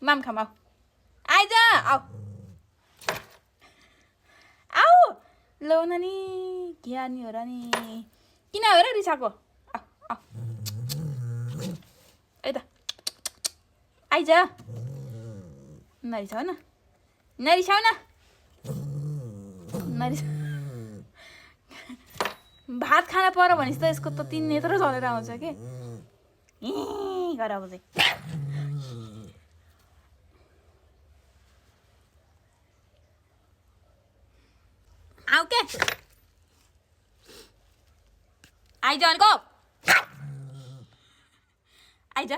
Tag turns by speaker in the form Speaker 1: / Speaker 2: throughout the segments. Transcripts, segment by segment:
Speaker 1: माम खाम आऊ आइज आऊ आऊ ल नानी के आनी हो र नि किन हो र रिसाको आऊ आऊ है त आइज नरिसाउ न नरिसाउ न नरिसा भात खाना पर्यो भनेपछि त यसको त 3 नेत्र चलेर आउँछ के गर अब चाहिँ आऊ के आइज अनको आइज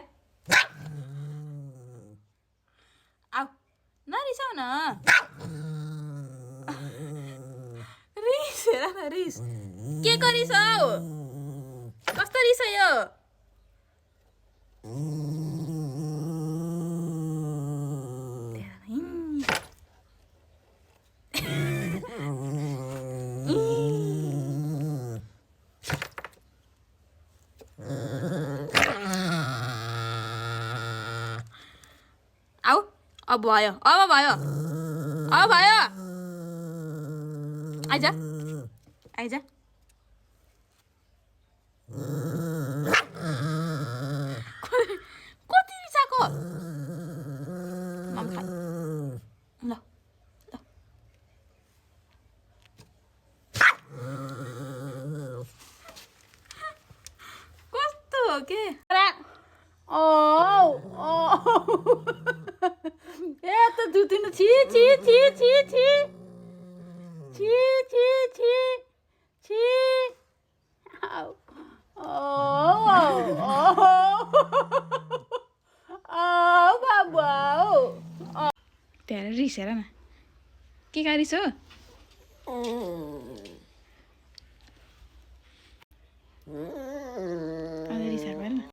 Speaker 1: आऊ नरिसाउ न रिस हेर न रिस के को रिस हौ कस्तो रिस हो यो आऊ अब भयो अब भयो आइज आइज कति रिसाको ल ल कस्तो हो के ए त दुधिनु छि छि छि छि छि छि छि छि छि आऊ बाबु आऊ त्यहाँ रिस हेर न के का रिस हो